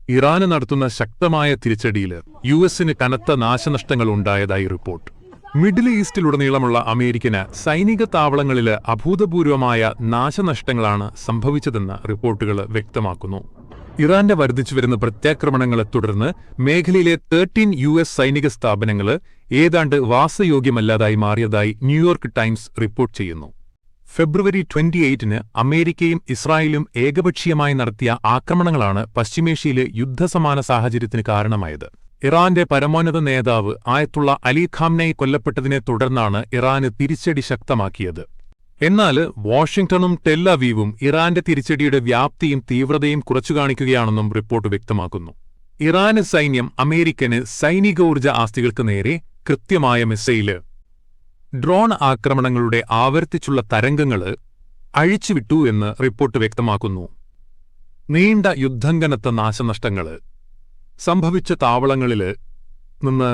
ഇറാന് നടത്തുന്ന ശക്തമായ തിരിച്ചടിയിൽ യുഎസിന് കനത്ത നാശനഷ്ടങ്ങൾ ഉണ്ടായതായി റിപ്പോർട്ട്. മിഡിൽ ഈസ്റ്റിലുടനീളമുള്ള അമേരിക്കന് സൈനിക താവളങ്ങളിൽ അഭൂതപൂർവമായ നാശനഷ്ടങ്ങളാണ് സംഭവിച്ചതെന്ന് റിപ്പോർട്ടുകൾ വ്യക്തമാക്കുന്നു. ഇറാന്റെ വർദ്ധിച്ചുവരുന്ന പ്രത്യാക്രമണങ്ങളെ തുടർന്ന് മേഖലയിലെ 13 യുഎസ് സൈനിക സ്ഥാപനങ്ങൾ ഏതാണ്ട് വാസയോഗ്യമല്ലാതായി മാറിയതായി ന്യൂയോർക്ക് ടൈംസ് റിപ്പോർട്ട് ചെയ്യുന്നു. ഫെബ്രുവരി 28-ന് അമേരിക്കയും ഇസ്രായേലും ഏകപക്ഷീയമായി നടത്തിയ ആക്രമണങ്ങളാണ് പശ്ചിമേഷ്യയിലെ യുദ്ധസമാന സാഹചര്യത്തിന് കാരണമായത്. ഇറാന്റെ പരമോന്നത നേതാവ് ആയത്തുള്ള അലി ഖാംനെയി കൊല്ലപ്പെട്ടതിനെ തുടർന്നാണ് ഇറാന് തിരിച്ചടി ശക്തമാക്കിയത്. എന്നാൽ വാഷിംഗ്ടണും ടെൽ അവീവും ഇറാന്റെ തിരിച്ചടിയുടെ വ്യാപ്തിയും തീവ്രതയും കുറച്ചുകാണിക്കുകയാണെന്നും റിപ്പോർട്ട് വ്യക്തമാക്കുന്നു. ഇറാന് സൈന്യം അമേരിക്കന് സൈനികോർജ്ജ ആസ്തികൾക്ക് നേരെ കൃത്യമായ മിസൈല്, ഡ്രോൺ ആക്രമണങ്ങളുടെ ആവർത്തിച്ചുള്ള തരംഗങ്ങൾ അഴിച്ചുവിട്ടു എന്ന് റിപ്പോർട്ട് വ്യക്തമാക്കുന്നു. നീണ്ട യുദ്ധംകനത്ത നാശനഷ്ടങ്ങൾ സംഭവിച്ച താവളങ്ങളിൽ നിന്ന്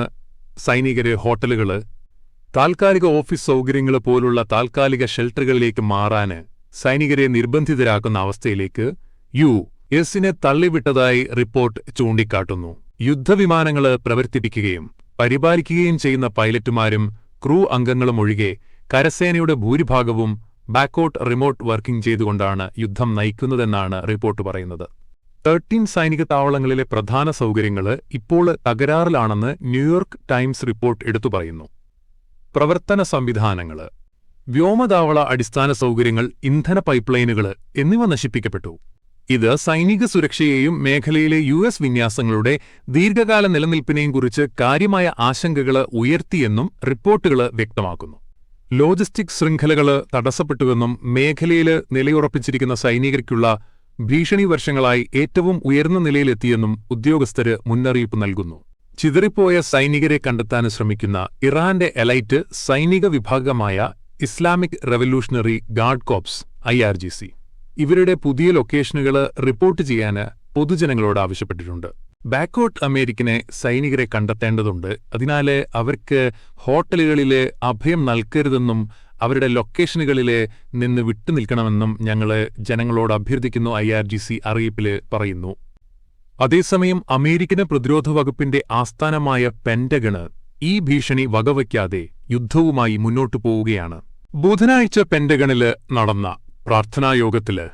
സൈനികരെ ഹോട്ടലുകൾ, താൽക്കാലിക ഓഫീസ് സൗകര്യങ്ങൾ പോലുള്ള താൽക്കാലിക ഷെൽട്ടറുകളിലേക്ക് മാറാന് സൈനികരെ നിർബന്ധിതരാക്കുന്ന അവസ്ഥയിലേക്ക് യുഎസിനെ തള്ളിവിട്ടതായി റിപ്പോർട്ട് ചൂണ്ടിക്കാട്ടുന്നു. യുദ്ധവിമാനങ്ങൾ പ്രവർത്തിപ്പിക്കുകയും പരിപാലിക്കുകയും ചെയ്യുന്ന പൈലറ്റുമാരും ക്രൂ അംഗങ്ങളും ഒഴികെ കരസേനയുടെ ഭൂരിഭാഗവും ബാക്കോട്ട് റിമോട്ട് വർക്കിംഗ് ചെയ്തുകൊണ്ടാണ് യുദ്ധം നയിക്കുന്നതെന്നാണ് റിപ്പോർട്ട് പറയുന്നത്. 13 സൈനിക താവളങ്ങളിലെ പ്രധാന സൗകര്യങ്ങൾ ഇപ്പോൾ തകരാറിലാണെന്ന് ന്യൂയോർക്ക് ടൈംസ് റിപ്പോർട്ട് എടുത്തു പറയുന്നു. പ്രവർത്തന സംവിധാനങ്ങൾ, വ്യോമതാവള അടിസ്ഥാന സൗകര്യങ്ങൾ, ഇന്ധന പൈപ്പ്ലൈനുകൾ എന്നിവ നശിപ്പിക്കപ്പെട്ടു. ഇത് സൈനിക സുരക്ഷയെയും മേഖലയിലെ യുഎസ് വിന്യാസങ്ങളുടെ ദീർഘകാല നിലനിൽപ്പിനെയും കുറിച്ച് കാര്യമായ ആശങ്കകൾ ഉയർത്തിയെന്നും റിപ്പോർട്ടുകൾ വ്യക്തമാക്കുന്നു. ലോജിസ്റ്റിക് ശൃംഖലകൾ തടസ്സപ്പെട്ടുവെന്നും മേഖലയിൽ നിലയുറപ്പിച്ചിരിക്കുന്ന സൈനികർക്കുള്ള ഭീഷണി വർഷങ്ങളായി ഏറ്റവും ഉയർന്ന നിലയിലെത്തിയെന്നും ഉദ്യോഗസ്ഥര് മുന്നറിയിപ്പ് നൽകുന്നു. ചിതറിപ്പോയ സൈനികരെ കണ്ടെത്താൻ ശ്രമിക്കുന്ന ഇറാന്റെ എലൈറ്റ് സൈനിക വിഭാഗമായ Islamic revolutionary guard corps IRGC ഇവരുടെ പുതിയ ലൊക്കേഷനുകൾ റിപ്പോർട്ട് ചെയ്യാൻ പൊതുജനങ്ങളോട് ആവശ്യപ്പെട്ടിട്ടുണ്ട്. ബാക്കോട്ട് അമേരിക്കനെ സൈനികരെ കണ്ടെത്തേണ്ടതുണ്ട്. അതിനാൽ അവർക്ക് ഹോട്ടലുകളിലെ അഭയം നൽകരുതെന്നും അവരുടെ ലൊക്കേഷനുകളിൽ നിന്ന് വിട്ടുനിൽക്കണമെന്നും ഞങ്ങൾ ജനങ്ങളോട് അഭ്യർത്ഥിക്കുന്നു, IRGC അറിയിപ്പിൽ പറയുന്നു. അതേസമയം അമേരിക്കൻ പ്രതിരോധ വകുപ്പിന്റെ ആസ്ഥാനമായ പെന്റഗണ് ഈ ഭീഷണി വകവയ്ക്കാതെ യുദ്ധവുമായി മുന്നോട്ടു പോവുകയാണ്. ബുധനാഴ്ച പെന്റഗണില് നടന്ന പ്രാർത്ഥനായോഗത്തില്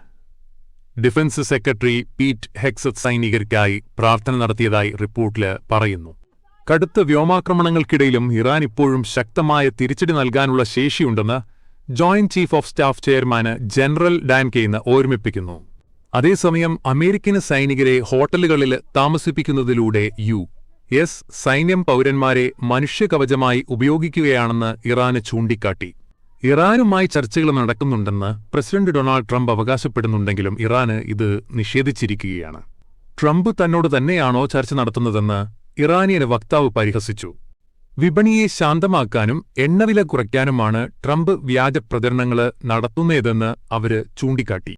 ഡിഫൻസ് സെക്രട്ടറി പീറ്റ് ഹെക്സത്ത് സൈനികർക്കായി പ്രാർത്ഥന നടത്തിയതായി റിപ്പോർട്ടില് പറയുന്നു. കടുത്ത വ്യോമാക്രമണങ്ങൾക്കിടയിലും ഇറാൻ ഇപ്പോഴും ശക്തമായ തിരിച്ചടി നൽകാനുള്ള ശേഷിയുണ്ടെന്ന് joint chief of staff chairman general Dan Caine ഓർമ്മിപ്പിക്കുന്നു. അതേസമയം അമേരിക്കൻ സൈനികരെ ഹോട്ടലുകളിൽ താമസിപ്പിക്കുന്നതിലൂടെ യുഎസ് സൈന്യം പൗരന്മാരെ മനുഷ്യകവചമായി ഉപയോഗിക്കുകയാണെന്ന് ഇറാന് ചൂണ്ടിക്കാട്ടി. ഇറാനുമായി ചർച്ചകൾ നടക്കുന്നുണ്ടെന്ന് പ്രസിഡന്റ് ഡൊണാൾഡ് ട്രംപ് അവകാശപ്പെടുന്നുണ്ടെങ്കിലും ഇറാന് ഇത് നിഷേധിച്ചിരിക്കുകയാണ്. ട്രംപ് തന്നോട് തന്നെയാണോ ചർച്ച നടത്തുന്നതെന്ന് ഇറാനിയൻ വക്താവ് പരിഹസിച്ചു. വിപണിയെ ശാന്തമാക്കാനും എണ്ണവില കുറയ്ക്കാനുമാണ് ട്രംപ് വ്യാജ പ്രചരണങ്ങൾ നടത്തുന്നതെന്ന് അവര് ചൂണ്ടിക്കാട്ടി.